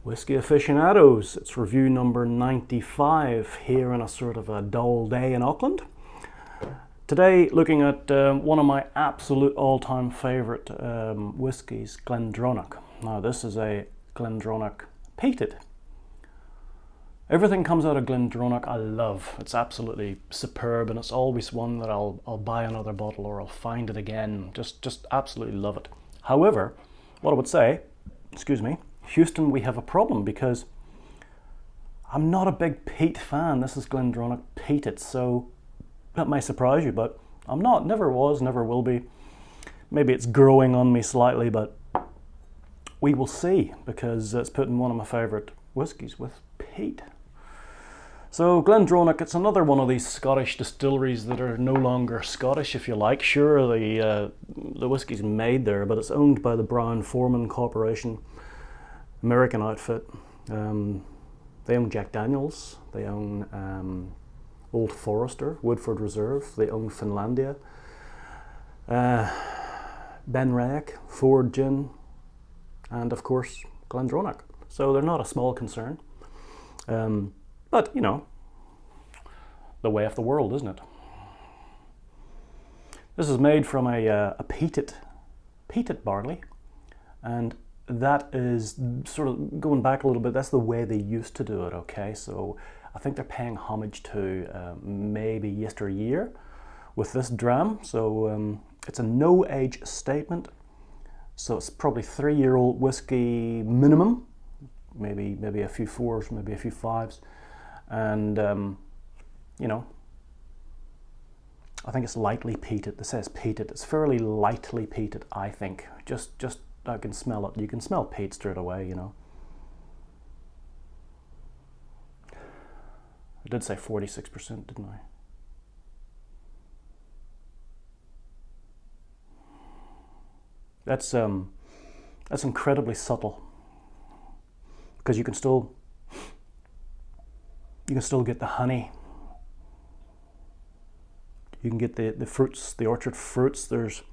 Whisky Aficionados, it's review number 95 here on a sort of a dull day in Auckland. Today looking at one of my absolute all-time favourite whiskies, Glendronach. Now this is a Glendronach Peated. Everything comes out of Glendronach I love. It's absolutely superb, and it's always one that I'll buy another bottle or I'll find it again. Just absolutely love it. However, what I would say, excuse me, Houston, we have a problem because I'm not a big peat fan. This is Glendronach Peated, so that may surprise you, but I'm not, never was, never will be. Maybe it's growing on me slightly, but we will see, because it's putting one of my favourite whiskies with peat. So Glendronach, it's another one of these Scottish distilleries that are no longer Scottish, if you like. Sure, the whiskey's made there, but it's owned by the Brown-Forman Corporation, American outfit. They own Jack Daniels, they own Old Forester, Woodford Reserve, they own Finlandia, Benriach, Ford Gin, and of course Glendronach. So they're not a small concern. But, you know, the way of the world, isn't it? This is made from a peated barley, and that is sort of going back a little bit. That's the way they used to do it, okay? So I think they're paying homage to maybe yesteryear with this dram. So it's a no-age statement. So it's probably 3-year-old whiskey minimum, maybe a few 4s, maybe a few 5s. And you know, I think it's lightly peated. It says peated. It's fairly lightly peated, I think. Just I can smell it. You can smell peat straight away, you know. I did say 46%, didn't I? That's incredibly subtle, because you can still get the honey. You can get the fruits, the orchard fruits. There's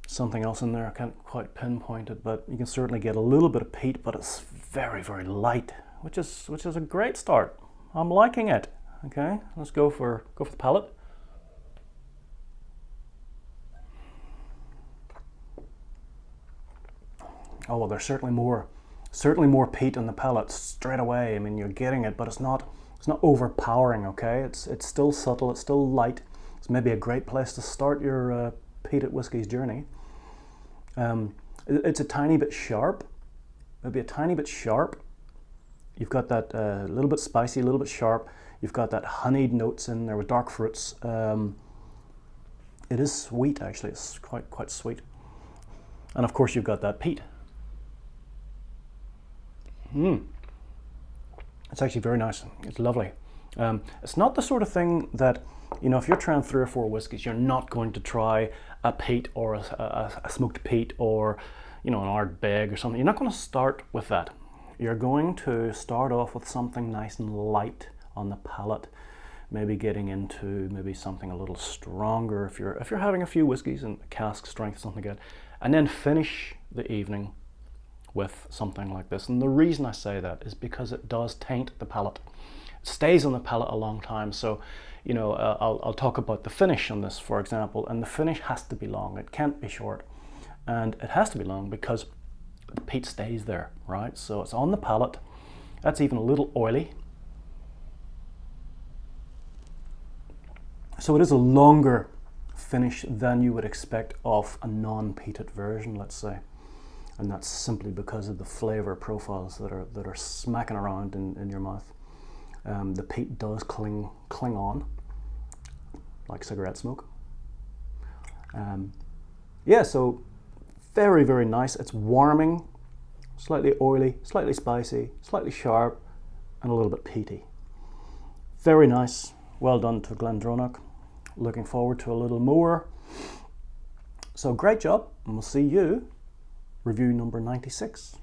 something else in there, I can't quite pinpoint it, but you can certainly get a little bit of peat, but it's very, very light, which is a great start. I'm liking it. Okay, let's go for the palate. Oh well, there's certainly more peat in the palate straight away. I mean, you're getting it, but it's not overpowering. Okay, it's still subtle, it's still light. It's maybe a great place to start your peated whiskies journey. It's a tiny bit sharp, maybe a tiny bit sharp. You've got that little bit spicy, a little bit sharp. You've got that honeyed notes in there with dark fruits. It is sweet, actually. It's quite sweet. And of course, you've got that peat. It's actually very nice. It's lovely. It's not the sort of thing that, you know, if you're trying 3 or 4 whiskies, you're not going to try a peat or a smoked peat or, you know, an Ardbeg or something. You're not going to start with that. You're going to start off with something nice and light on the palate, maybe getting into maybe something a little stronger if you're having a few whiskies and cask strength, something like that, and then finish the evening with something like this. And the reason I say that is because it does taint the palate. It stays on the palate a long time. So, you know, I'll talk about the finish on this, for example, and the finish has to be long. It can't be short. And it has to be long because the peat stays there, right? So it's on the palate. That's even a little oily. So it is a longer finish than you would expect of a non-peated version, let's say. And that's simply because of the flavor profiles that are smacking around in your mouth. The peat does cling on like cigarette smoke. Yeah, so very, very nice. It's warming, slightly oily, slightly spicy, slightly sharp, and a little bit peaty. Very nice. Well done to Glendronach. Looking forward to a little more. So great job, and we'll see you review number 96.